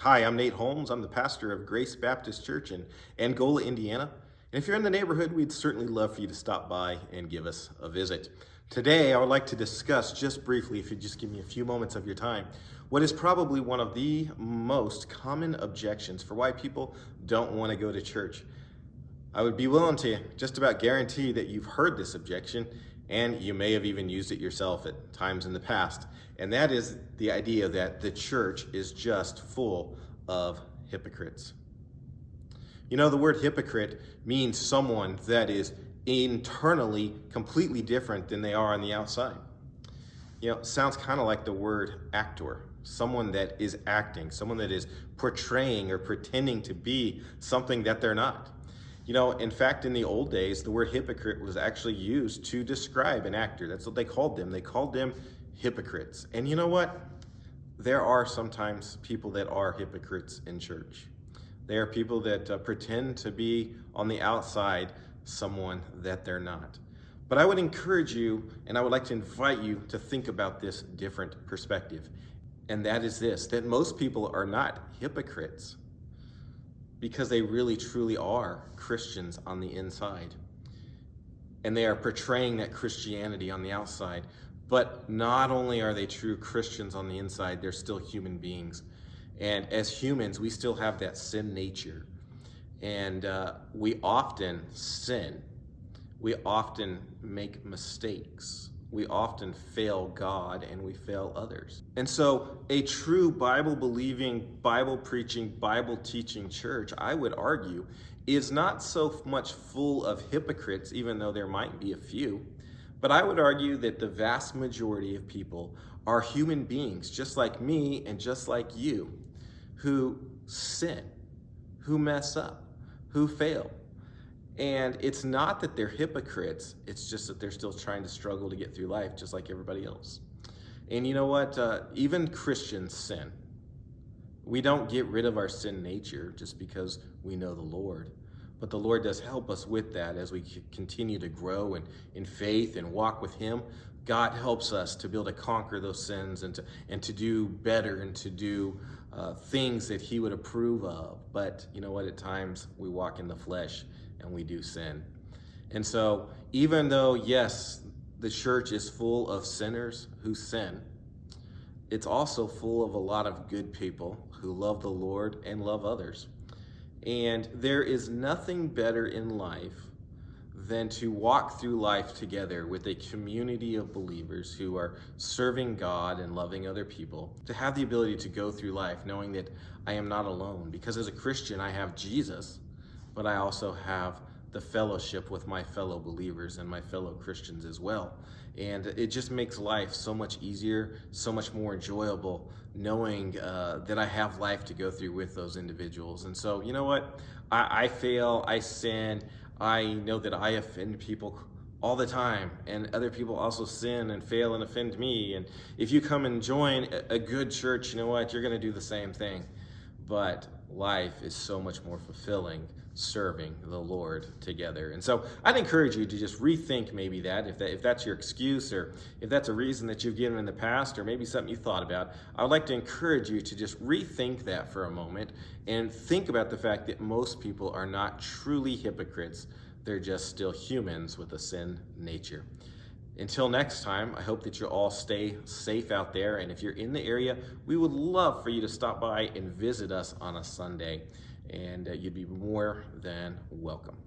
Hi, I'm Nate Holmes. I'm the pastor of Grace Baptist Church in Angola, Indiana. And if you're in the neighborhood, we'd certainly love for you to stop by and give us a visit. Today, I would like to discuss just briefly, if you just give me a few moments of your time, what is probably one of the most common objections for why people don't want to go to church. I would be willing to just about guarantee that you've heard this objection and you may have even used it yourself at times in the past. And that is the idea that the church is just full of hypocrites. You know, the word hypocrite means someone that is internally completely different than they are on the outside. You know, it sounds kind of like the word actor, someone that is acting, someone that is portraying or pretending to be something that they're not. You know, in fact, in the old days, the word hypocrite was actually used to describe an actor. That's what they called them. They called them hypocrites. And you know what? There are sometimes people that are hypocrites in church. They are people that pretend to be on the outside someone that they're not. But I would encourage you, and I would like to invite you to think about this different perspective. And that is this, that most people are not hypocrites, because they really truly are Christians on the inside. And they are portraying that Christianity on the outside. But not only are they true Christians on the inside, they're still human beings. And as humans, we still have that sin nature. And we often sin. We often make mistakes. We often fail God and we fail others. And so a true Bible-believing, Bible-preaching, Bible-teaching church, I would argue, is not so much full of hypocrites, even though there might be a few, but I would argue that the vast majority of people are human beings, just like me and just like you, who sin, who mess up, who fail. And it's not that they're hypocrites, it's just that they're still trying to struggle to get through life just like everybody else. And you know what? Even Christians sin. We don't get rid of our sin nature just because we know the Lord. But the Lord does help us with that as we continue to grow in faith and walk with Him. God helps us to be able to conquer those sins and to do better and to do things that He would approve of. But you know what? At times we walk in the flesh and we do sin. And so even though, yes, the church is full of sinners who sin, it's also full of a lot of good people who love the Lord and love others. And there is nothing better in life than to walk through life together with a community of believers who are serving God and loving other people, to have the ability to go through life knowing that I am not alone. Because as a Christian, I have Jesus, but I also have the fellowship with my fellow believers and my fellow Christians as well. And it just makes life so much easier, so much more enjoyable, knowing that I have life to go through with those individuals. And so, you know what? I fail, I sin, I know that I offend people all the time, and other people also sin and fail and offend me. And if you come and join a good church, you know what? You're going to do the same thing. But life is so much more fulfilling serving the Lord together. And so I'd encourage you to just rethink maybe that, if that's your excuse, or if that's a reason that you've given in the past, or maybe something you thought about. I would like to encourage you to just rethink that for a moment and think about the fact that most people are not truly hypocrites. They're just still humans with a sin nature. Until next time, I hope that you all stay safe out there. And if you're in the area, we would love for you to stop by and visit us on a Sunday. And you'd be more than welcome.